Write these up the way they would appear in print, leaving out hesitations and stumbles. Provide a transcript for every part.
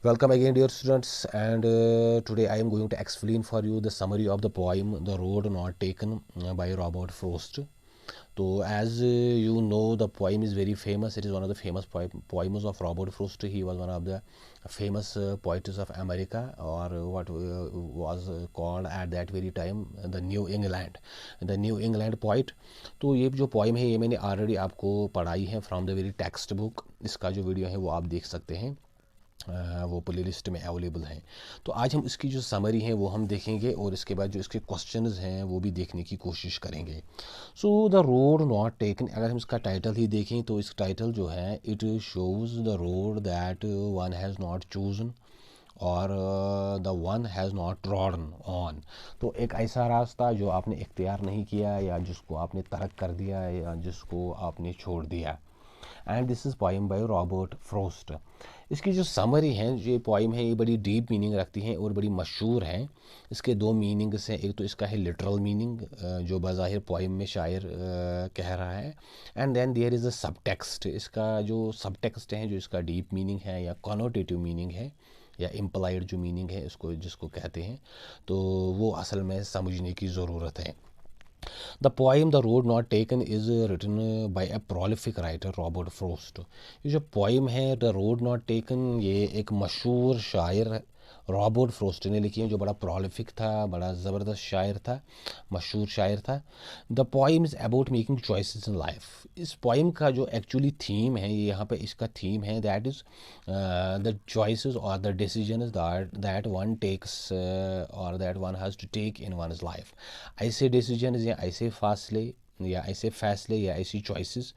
Welcome again, dear students, and today I am going to explain for you the summary of the poem "The Road Not Taken" by Robert Frost. So, as you know, the poem is very famous. It is one of the famous poems of Robert Frost. He was one of the famous poets of America, or what was called at that very time the New England poet. तो ये जो poem है ये मैंने already आपको पढ़ाई है from the very text book. इसका जो वीडियो है वो आप देख सकते हैं, वो प्ले लिस्ट में अवेलेबल हैं। तो आज हम इसकी जो समरी है वो हम देखेंगे और इसके बाद जो इसके क्वेश्चंस हैं वो भी देखने की कोशिश करेंगे। So the road not taken, अगर हम इसका टाइटल ही देखें तो इस टाइटल जो है it shows the road that one has not chosen और the one has not trodden on. तो एक ऐसा रास्ता जो आपने इख्तियार नहीं किया या जिसको आपने तर्क कर दिया या जिसको आपने छोड़ दिया। And this is poem by Robert frost. इसकी जो समरी है, ये पोइम है, ये बड़ी डीप मीनिंग रखती है और बड़ी मशहूर है। इसके दो मीनिंग्स हैं, एक तो इसका है लिटरल मीनिंग जो बज़ाहिर पोइम में शायर कह रहा है, and then there is a subtext. इसका जो सब टेक्स्ट है, जो इसका डीप मीनिंग है या कॉनोटेटिव मीनिंग है या इम्प्लाइड जो मीनिंग है इसको जिसको कहते हैं, तो वो असल में समझने की ज़रूरत है। The poem "The Road Not Taken" is written by a prolific writer Robert Frost। ये जो poem है "The Road Not Taken" ये एक मशहूर शायर रॉबर्ट फ्रोस्ट ने लिखी है, जो बड़ा प्रोलिफिक था, बड़ा ज़बरदस्त शायर था, मशहूर शायर था। The poem is about making choices in life. इस पोइम का जो एक्चुअली थीम है, ये यहाँ पे इसका थीम है, दैट इज़ द चॉइसेस और the decision that one takes और that one has to take in one life. ऐसे डिसीजन या ऐसे फासले या ऐसे फ़ैसले या ऐसी चॉइसेस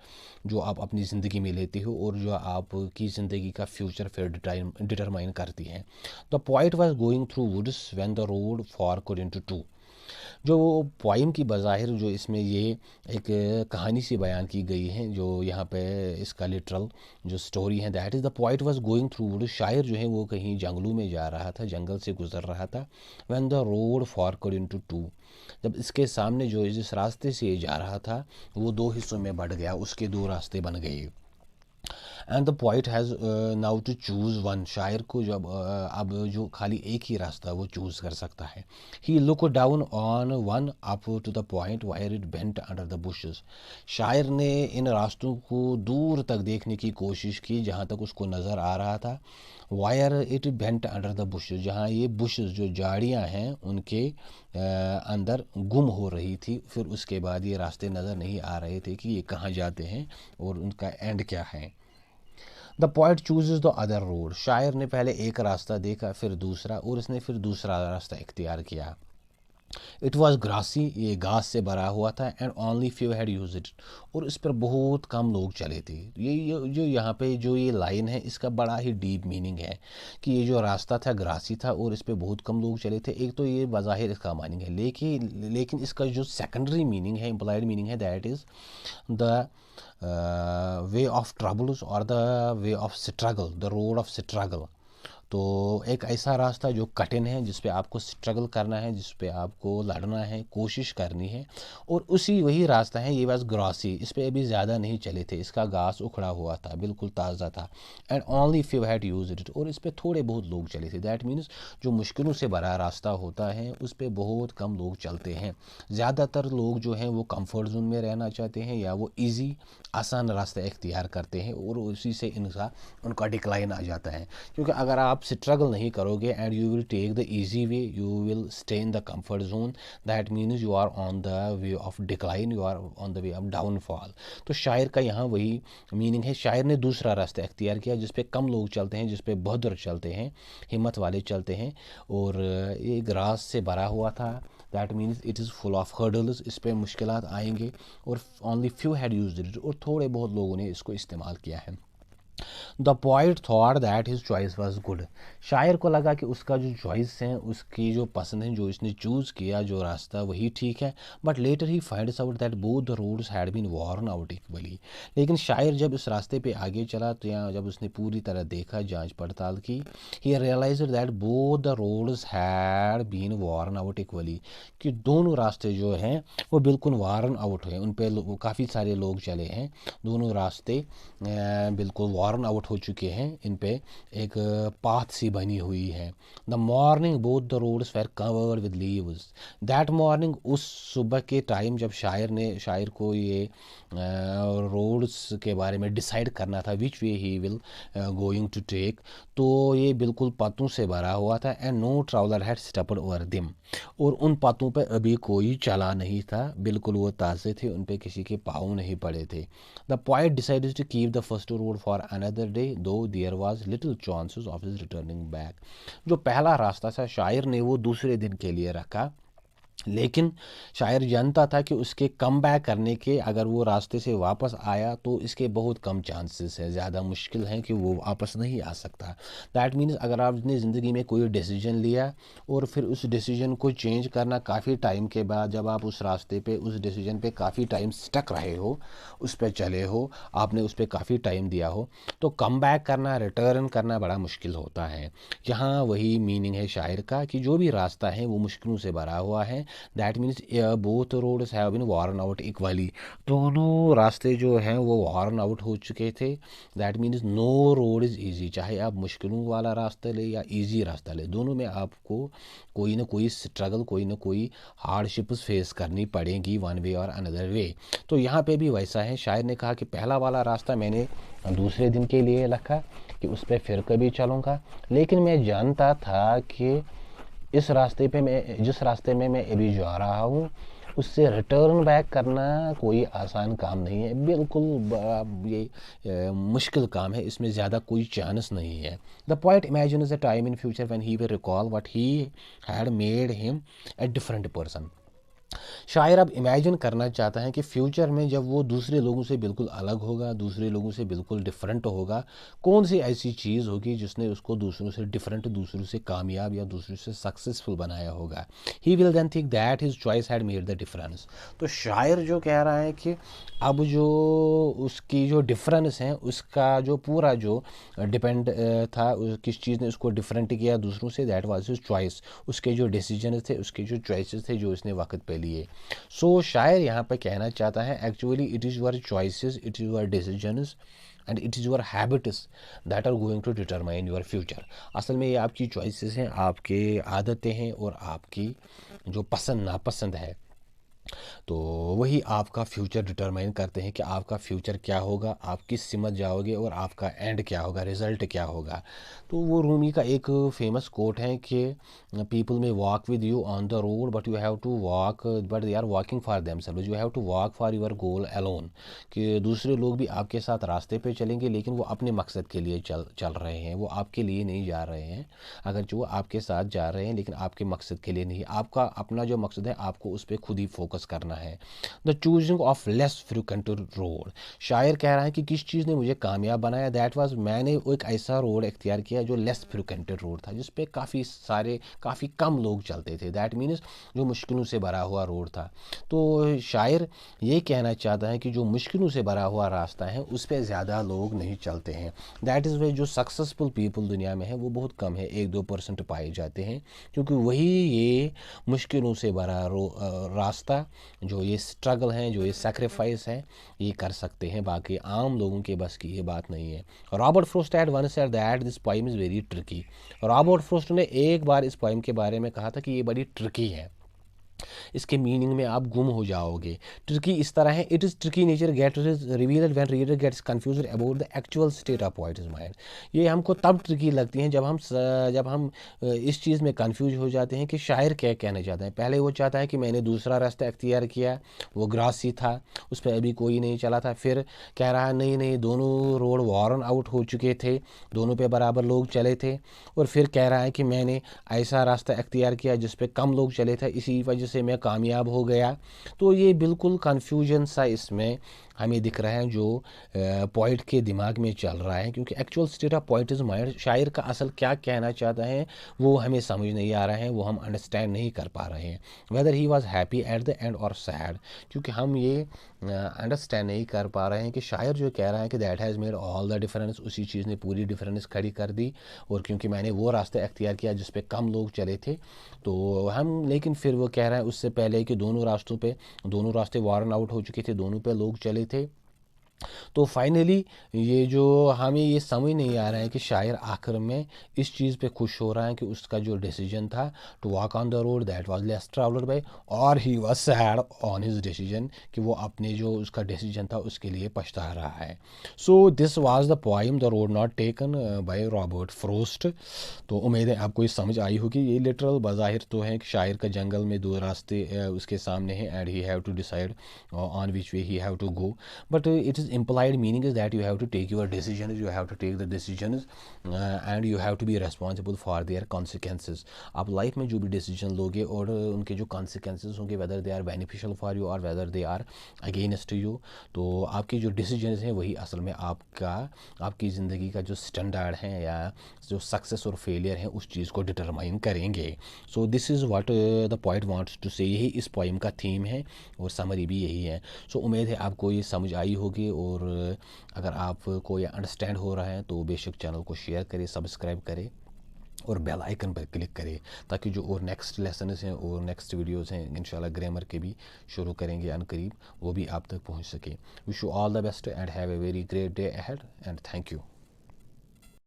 जो आप अपनी ज़िंदगी में लेते हो और जो आपकी ज़िंदगी का फ्यूचर फिर डिटरमाइन करती हैं। The poet was going through woods when the road forked into two. जो पोइम की बज़ाहिर जो इसमें ये एक कहानी सी बयान की गई है, जो यहाँ पे इसका लिटरल जो स्टोरी है, that is the poet was going through would. शायर जो है वो कहीं जंगलों में जा रहा था, जंगल से गुजर रहा था। When the road forked into two, जब इसके सामने जो जिस रास्ते से ये जा रहा था वो दो हिस्सों में बढ़ गया, उसके दो रास्ते बन गए। And the poet has now to choose one. शायर को जब अब जो खाली एक ही रास्ता वो चूज़ कर सकता है। He look down on one up to the point where it bent under the bushes. शायर ने इन रास्तों को दूर तक देखने की कोशिश की जहाँ तक उसको नज़र आ रहा था। Wire it bent under the bushes, जहाँ ये बुशेस जो झाड़ियाँ हैं उनके अंदर गुम हो रही थी। फिर उसके बाद ये रास्ते नज़र नहीं आ रहे थे कि ये कहाँ जाते हैं और उनका एंड क्या है। The point chooses the other road. शायर ने पहले एक रास्ता देखा, फिर दूसरा, और इसने फिर दूसरा रास्ता इख्तियार किया। इट वॉज ग्रासी, ये घास से भरा हुआ था, and only few had use it, और इस पर बहुत कम लोग चले थे। ये जो यहाँ पे जो ये लाइन है इसका बड़ा ही डीप मीनिंग है कि ये जो रास्ता था ग्रासी था और इस पर बहुत कम लोग चले थे। एक तो ये बज़ाहिर इसका मीनिंग है, लेकिन इसका जो सेकेंडरी मीनिंग है, इम्प्लाइड मीनिंग है, that is the way of troubles और the way of struggle, the road of struggle. तो एक ऐसा रास्ता जो कठिन है, जिस पे आपको स्ट्रगल करना है, जिस पे आपको लड़ना है, कोशिश करनी है, और उसी वही रास्ता है। ये बस ग्रॉसी, इस पे अभी ज़्यादा नहीं चले थे, इसका घास उखड़ा हुआ था, बिल्कुल ताज़ा था। And only few had use it, और इस पे थोड़े बहुत लोग चले थे। दैट मीन्स जो मुश्किलों से भरा रास्ता होता है उस पे बहुत कम लोग चलते हैं। ज़्यादातर लोग जो हैं वो कंफर्ट जोन में रहना चाहते हैं या वो ईजी आसान रास्ता इख्तियार करते हैं और उसी से उनका डिक्लाइन आ जाता है। क्योंकि अगर आप स्ट्रगल नहीं करोगे and you will take the easy way, you will stay in the comfort zone, that means you are on the way of decline, you are on the way of downfall. तो शायर का यहाँ वही meaning है। शायर ने दूसरा रास्ता इख्तियार किया जिस पे कम लोग चलते हैं, जिस पे बहादुर चलते हैं, हिम्मत वाले चलते हैं, और ये ग्रास से भरा हुआ था। That means it is full of hurdles, इस पर मुश्किलात आएंगे, और only few had used it, और थोड़े बहुत लोगों ने इसको इस्तेमाल किया है। The poet thought that his choice was good. शायर को लगा कि उसका जो चॉइस है, उसकी जो पसंद है, जो इसने चूज़ किया जो रास्ता, वही ठीक है। But later he finds out that both the roads had been worn out equally. लेकिन शायर जब इस रास्ते पे आगे चला तो यहाँ जब उसने पूरी तरह देखा, जांच पड़ताल की, he realised that both the roads had been worn out equally, कि दोनों रास्ते जो हैं वो बिल्कुल वार्न आउट हुए, उन पर काफ़ी सारे लोग चले हैं। दोनों रास्ते बिल्कुल वार्न आउट हो चुके हैं, इन पे एक पाथ सी बनी हुई है। The morning both the roads were covered with leaves. That morning, उस सुबह के टाइम जब शायर को ये रोड्स के बारे में डिसाइड करना था which way he will going to take, तो ये बिल्कुल पत्तों से भरा हुआ था। And no traveller had stepped over them, और उन पत्तों पे अभी कोई चला नहीं था, बिल्कुल वो ताज़े थे, उन पे किसी के पाँव नहीं पड़े थे। The point decided to keep the first road for another day, though there was little chances of his returning back. जो पहला रास्ता था शायर ने वो दूसरे दिन के लिए रखा, लेकिन शायर जानता था कि उसके कम बैक करने के, अगर वो रास्ते से वापस आया तो इसके बहुत कम चांसेस है, ज़्यादा मुश्किल है कि वो वापस नहीं आ सकता। दैट मीन्स अगर आपने ज़िंदगी में कोई डिसीजन लिया और फिर उस डिसीजन को चेंज करना काफ़ी टाइम के बाद, जब आप उस रास्ते पे उस डिसीजन पे काफ़ी टाइम स्टक रहे हो, उस पर चले हो, आपने उस पर काफ़ी टाइम दिया हो, तो कम बैक करना, रिटर्न करना बड़ा मुश्किल होता है। यहाँ वही मीनिंग है शायर का कि जो भी रास्ता है वो मुश्किलों से भरा हुआ है। That means both roads have been worn out equally, दोनों रास्ते जो हैं वो वॉर्न आउट हो चुके थे। That means no road is easy, चाहे आप मुश्किलों वाला रास्ता ले या ईजी रास्ता ले, दोनों में आपको कोई ना कोई स्ट्रगल, कोई ना कोई हार्डशिप्स फेस करनी पड़ेगी, वन वे और अनदर वे। तो यहाँ पे भी वैसा है, शायर ने कहा कि पहला वाला रास्ता मैंने दूसरे दिन के लिए रखा कि उस पर फिर कभी चलूँगा, लेकिन मैं जानता था कि इस रास्ते पे मैं, जिस रास्ते में मैं अभी जा रहा हूँ, उससे रिटर्न बैक करना कोई आसान काम नहीं है, बिल्कुल ये मुश्किल काम है, इसमें ज़्यादा कोई चांस नहीं है। The point imagine a time in future when he will recall what he had made him a different person. शायर अब इमेजिन करना चाहता है कि फ्यूचर में जब वो दूसरे लोगों से बिल्कुल अलग होगा, दूसरे लोगों से बिल्कुल डिफरेंट होगा, कौन सी ऐसी चीज़ होगी जिसने उसको दूसरों से डिफरेंट, दूसरों से कामयाब या दूसरों से सक्सेसफुल बनाया होगा। He will then think that his choice had made the difference. तो शायर जो कह रहा है कि अब जो उसकी जो डिफरेंस है, उसका जो पूरा जो डिपेंड था, किस चीज़ ने उसको डिफरेंट किया दूसरों से, दैट वाज हिज चॉइस, उसके जो डिसीजन थे, उसके जो चॉइसेस थे जो इसने वक्त पे लिए। सो शायर यहाँ पे कहना चाहता है actually it is your choices, it is your decisions and it is your habits that are going to determine your future. असल में ये आपकी चॉइसेस हैं, आपके आदतें हैं और आपकी जो पसंद नापसंद है, तो वही आपका फ्यूचर डिटरमाइन करते हैं कि आपका फ्यूचर क्या होगा, आप किस सिमत जाओगे और आपका एंड क्या होगा, रिज़ल्ट क्या होगा। तो वो रूमी का एक फेमस कोट है कि people may walk with you on the road but you have to walk, but they are walking for themselves, you have to walk for your goal alone. कि दूसरे लोग भी आपके साथ रास्ते पे चलेंगे, लेकिन वो अपने मकसद के लिए चल रहे हैं, वो आपके लिए नहीं जा रहे हैं। अगर जो आपके साथ जा रहे हैं लेकिन आपके मकसद के लिए नहीं, आपका अपना जो मकसद है आपको उस पर खुद ही फोकस करना है। The choosing of less frequent road, शायर कह रहा है कि किस चीज़ ने मुझे कामयाब बनाया, दैट वाज, मैंने एक ऐसा रोड इख्तियार किया जो लेस फ्रिक्वेंटेड रोड था, जिस पे काफ़ी कम लोग चलते थे। दैट मीन्स जो मुश्किलों से भरा हुआ रोड था। तो शायर ये कहना चाहता है कि जो मुश्किलों से भरा हुआ रास्ता है उस पर ज़्यादा लोग नहीं चलते हैं। दैट इज़ वे जो सक्सेसफुल पीपल दुनिया में है वो बहुत कम है, 1-2% पाए जाते हैं, क्योंकि वही ये मुश्किलों से भरा रास्ता, जो ये स्ट्रगल हैं, जो ये सेक्रीफाइस है, ये कर सकते हैं, बाकी आम लोगों के बस की ये बात नहीं है। Robert Frost had once said that this poem is very tricky. Robert Frost ने एक बार इस पोएम के बारे में कहा था कि ये बड़ी ट्रिकी है, इसके मीनिंग में आप गुम हो जाओगे। ट्रिकी इस तरह है, it is tricky nature get revealed when reader gets confused about the actual state of poet's mind. ये हमको तब ट्रिकी लगती हैं जब हम इस चीज़ में कंफ्यूज हो जाते हैं कि शायर क्या कहना चाहता है। पहले वो चाहता है कि मैंने दूसरा रास्ता अख्तियार किया, वो ग्रासी था, उस पर अभी कोई नहीं चला था, फिर कह रहा है नहीं नहीं, दोनों रोड वॉर्न आउट हो चुके थे, दोनों पे बराबर लोग चले थे, और फिर कह रहा है कि मैंने ऐसा रास्ता अख्तियार किया जिस पे कम लोग चले थे, इसी वजह से मैं कामयाब हो गया। तो ये बिल्कुल कन्फ्यूजन सा इसमें हमें दिख रहा है जो पोइट के दिमाग में चल रहा है, क्योंकि actual state of poet is mind, शायर का असल क्या कहना चाहता है वो हमें समझ नहीं आ रहा है, वो हम अंडरस्टैंड नहीं कर पा रहे हैं, weather he was happy at the end और सैड, क्योंकि हम ये अंडरस्टैंड नहीं कर पा रहे हैं कि शायर जो कह रहा है कि that has made all the difference, उसी चीज़ ने पूरी डिफरेंस खड़ी कर दी, और क्योंकि मैंने वो रास्ता अख्तियार किया जिस पे कम लोग चले थे, तो हम, लेकिन फिर वो कह रहा है उससे पहले कि दोनों रास्ते वॉर्न आउट हो चुके थे, दोनों पे लोग चले थे, तो फाइनली ये जो हमें ये समझ नहीं आ रहा है कि शायर आखिर में इस चीज़ पे खुश हो रहा है कि उसका जो डिसीजन था to walk on the road that was less travelled by, और he was sad on his decision कि वो अपने जो उसका डिसीजन था उसके लिए पछता रहा है। So this was the poem the road not taken by Robert frost. तो उम्मीद है आपको ये समझ आई होगी। ये लिटरल बज़ाहिर तो है कि शायर का जंगल में दो रास्ते उसके सामने हैं and he have to decide on which way he have to go, but it is implied meaning is that you have to take your decisions, you have to take the decisions and you have to be responsible for their consequences। आप life में जो भी decision लोगे और उनके जो consequences होंगे, whether they are beneficial for you or whether they are against you, तो आपके जो decisions हैं वही असल में आपकी ज़िंदगी का जो स्टैंडर्ड है या जो सक्सेस और फेलियर है उस चीज़ को डिटरमाइन करेंगे। So this is what the point wants to say, यही इस पोइम का थीम है और समरी भी यही है। सो उम्मीद है आपको ये समझ आई होगी, और अगर आपको ये अंडरस्टैंड हो रहा है तो बेशक चैनल को शेयर करें, सब्सक्राइब करें और बेल आइकन पर क्लिक करें, ताकि जो और नेक्स्ट लेसन्स हैं और नेक्स्ट वीडियोस हैं इंशाल्लाह ग्रामर के भी शुरू करेंगे अनकरीब, वो भी आप तक पहुंच सके। Wish you all the best and have a very great day ahead and thank you.